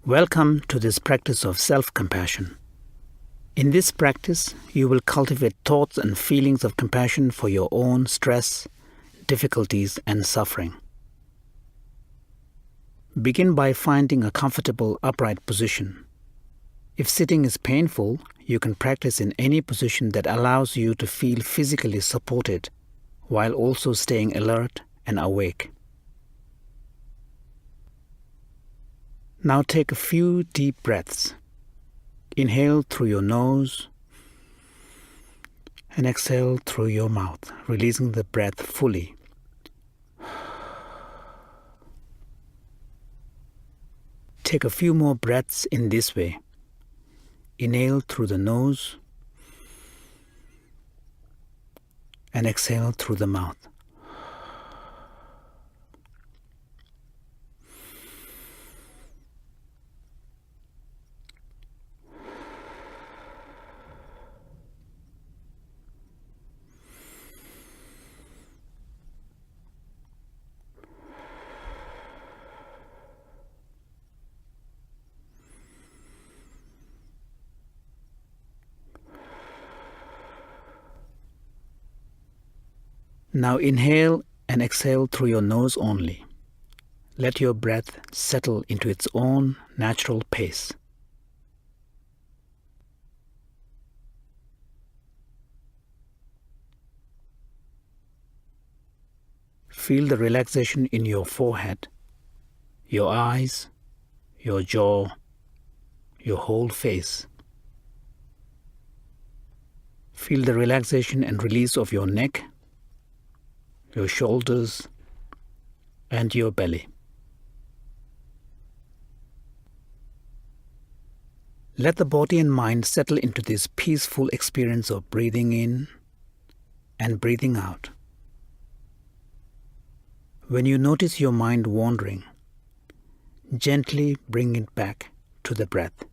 Welcome to this practice of self-compassion. In this practice, you will cultivate thoughts and feelings of compassion for your own stress, difficulties, and suffering. Begin by finding a comfortable upright position. If sitting is painful, you can practice in any position that allows you to feel physically supported while also staying alert and awake. Now take a few deep breaths. Inhale through your nose and exhale through your mouth, releasing the breath fully. Take a few more breaths in this way. Inhale through the nose and exhale through the mouth. Now inhale and exhale through your nose only. Let your breath settle into its own natural pace. Feel the relaxation in your forehead, your eyes, your jaw, your whole face. Feel the relaxation and release of your neck, your shoulders, and your belly. Let the body and mind settle into this peaceful experience of breathing in and breathing out. When you notice your mind wandering, gently bring it back to the breath.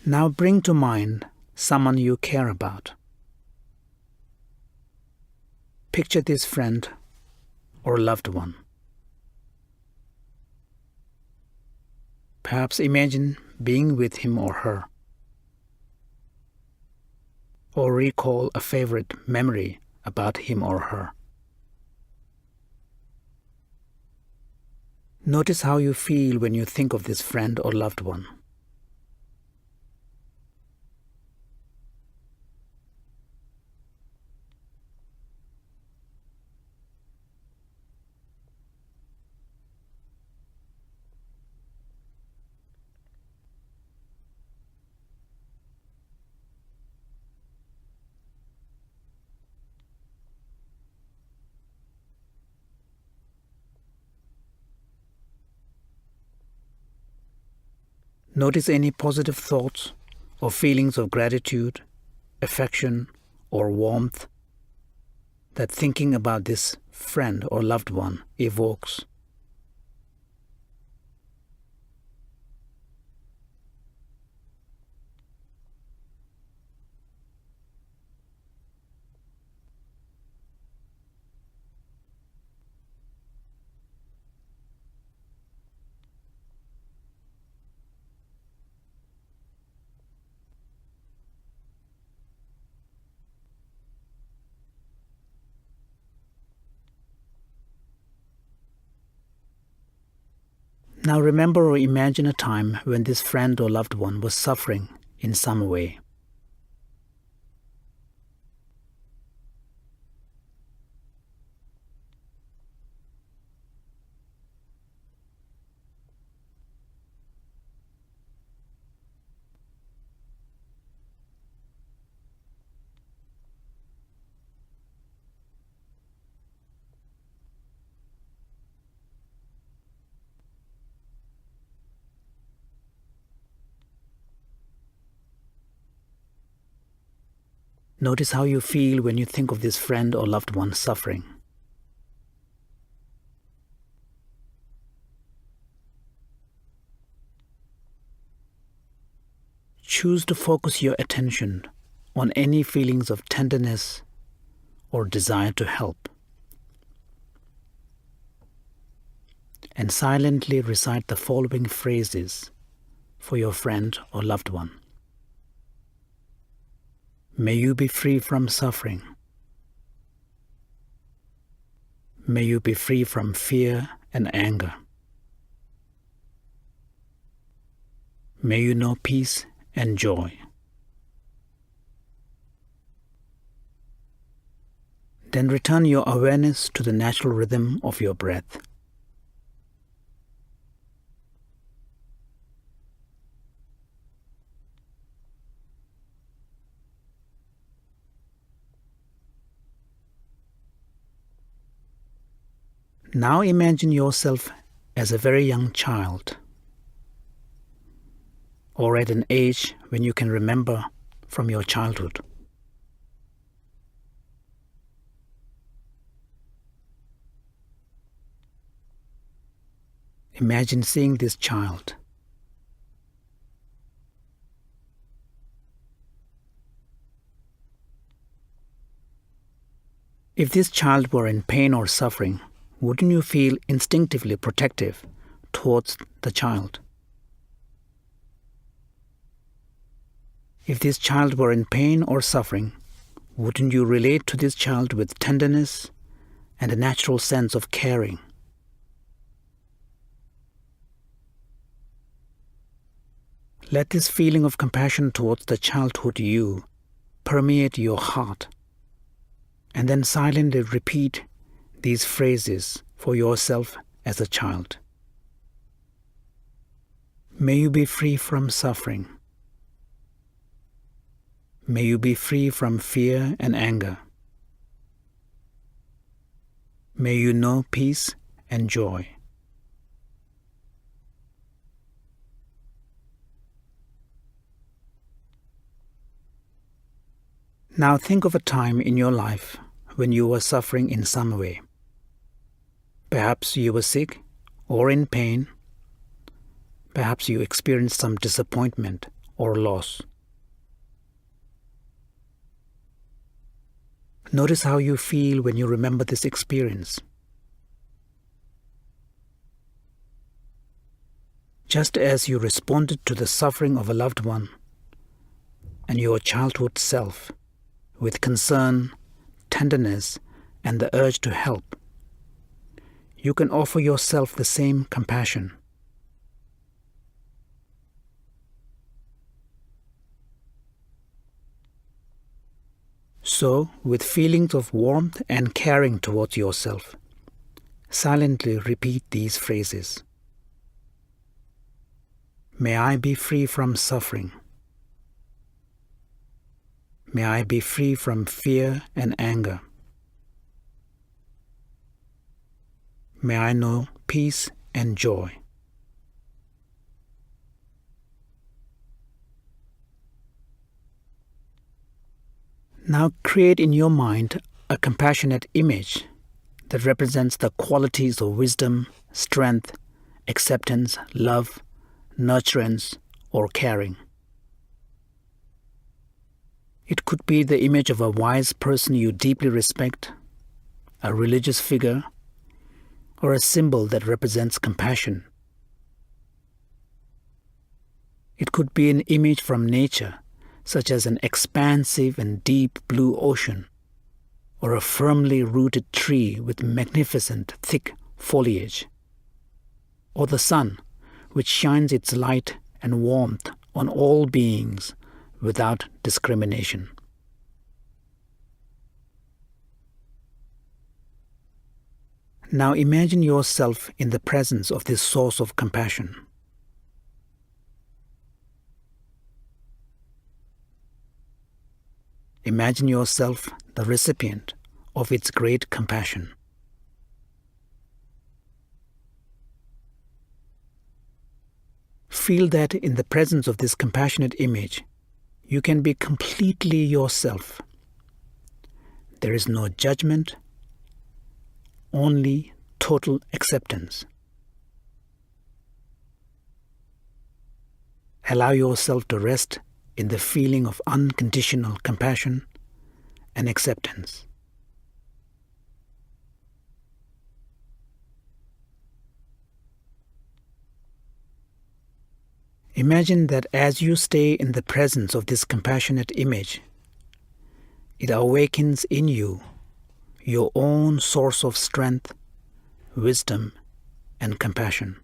Now bring to mind someone you care about. Picture this friend or loved one. Perhaps imagine being with him or her, or recall a favorite memory about him or her. Notice how you feel when you think of this friend or loved one. Notice any positive thoughts or feelings of gratitude, affection, or warmth that thinking about this friend or loved one evokes. Now remember or imagine a time when this friend or loved one was suffering in some way. Notice how you feel when you think of this friend or loved one suffering. Choose to focus your attention on any feelings of tenderness or desire to help, and silently recite the following phrases for your friend or loved one. May you be free from suffering. May you be free from fear and anger. May you know peace and joy. Then return your awareness to the natural rhythm of your breath. Now imagine yourself as a very young child, or at an age when you can remember from your childhood. Imagine seeing this child. If this child were in pain or suffering, wouldn't you feel instinctively protective towards the child? If this child were in pain or suffering, wouldn't you relate to this child with tenderness and a natural sense of caring? Let this feeling of compassion towards the childhood you permeate your heart, and then silently repeat these phrases for yourself as a child. May you be free from suffering. May you be free from fear and anger. May you know peace and joy. Now think of a time in your life when you were suffering in some way. Perhaps you were sick or in pain. Perhaps you experienced some disappointment or loss. Notice how you feel when you remember this experience. Just as you responded to the suffering of a loved one and your childhood self with concern, tenderness, and the urge to help, you can offer yourself the same compassion. So, with feelings of warmth and caring towards yourself, silently repeat these phrases. May I be free from suffering. May I be free from fear and anger. May I know peace and joy. Now create in your mind a compassionate image that represents the qualities of wisdom, strength, acceptance, love, nurturance, or caring. It could be the image of a wise person you deeply respect, a religious figure, or a symbol that represents compassion. It could be an image from nature, such as an expansive and deep blue ocean, or a firmly rooted tree with magnificent, thick foliage, or the sun, which shines its light and warmth on all beings without discrimination. Now imagine yourself in the presence of this source of compassion. Imagine yourself the recipient of its great compassion. Feel that in the presence of this compassionate image, you can be completely yourself. There is no judgment, only total acceptance. Allow yourself to rest in the feeling of unconditional compassion and acceptance. Imagine that as you stay in the presence of this compassionate image, it awakens in you your own source of strength, wisdom, and compassion.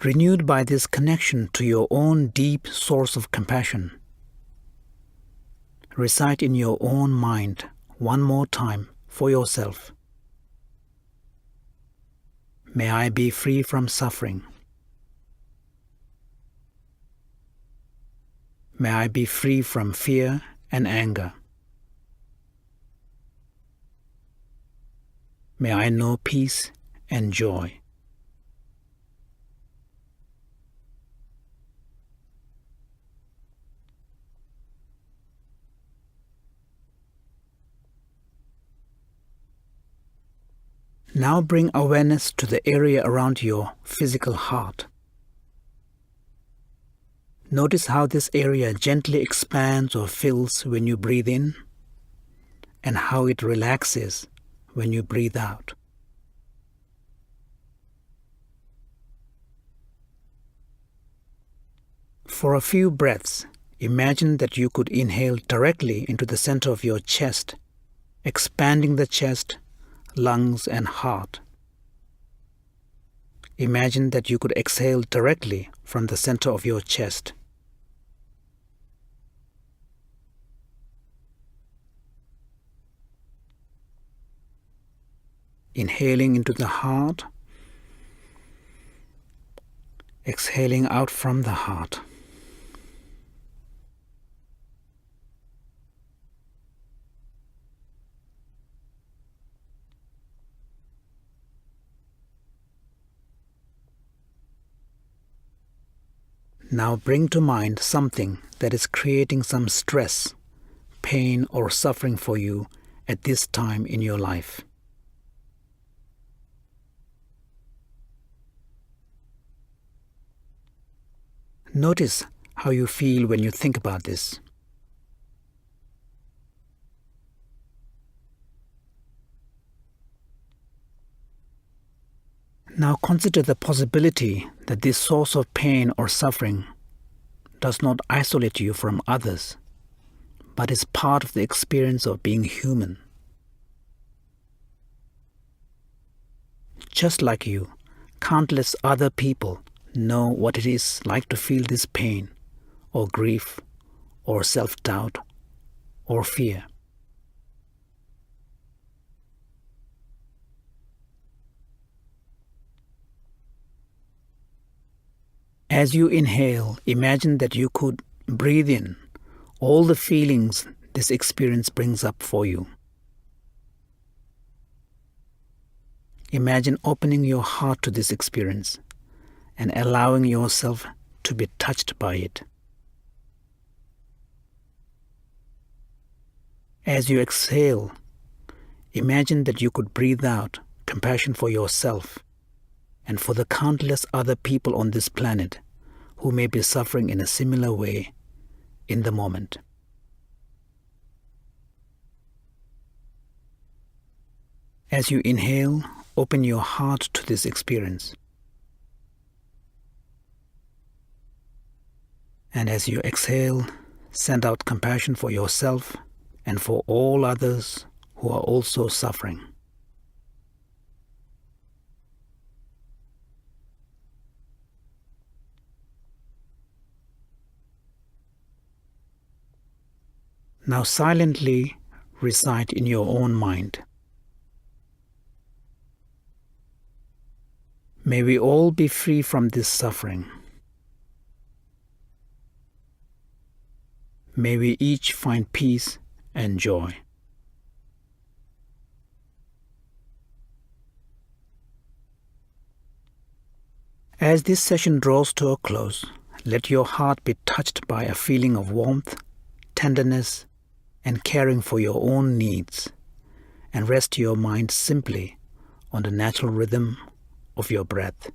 Renewed by this connection to your own deep source of compassion, recite in your own mind one more time for yourself. May I be free from suffering. May I be free from fear and anger. May I know peace and joy. Now bring awareness to the area around your physical heart. Notice how this area gently expands or fills when you breathe in, and how it relaxes when you breathe out. For a few breaths, imagine that you could inhale directly into the center of your chest, expanding the chest, lungs, and heart. Imagine that you could exhale directly from the center of your chest. Inhaling into the heart, exhaling out from the heart. Now bring to mind something that is creating some stress, pain, or suffering for you at this time in your life. Notice how you feel when you think about this. Now consider the possibility that this source of pain or suffering does not isolate you from others, but is part of the experience of being human. Just like you, countless other people know what it is like to feel this pain, or grief, or self-doubt, or fear. As you inhale, imagine that you could breathe in all the feelings this experience brings up for you. Imagine opening your heart to this experience and allowing yourself to be touched by it. As you exhale, imagine that you could breathe out compassion for yourself and for the countless other people on this planet who may be suffering in a similar way in the moment. As you inhale, open your heart to this experience. And as you exhale, send out compassion for yourself and for all others who are also suffering. Now silently recite in your own mind, "May we all be free from this suffering. May we each find peace and joy." As this session draws to a close, let your heart be touched by a feeling of warmth, tenderness, and caring for your own needs, and rest your mind simply on the natural rhythm of your breath.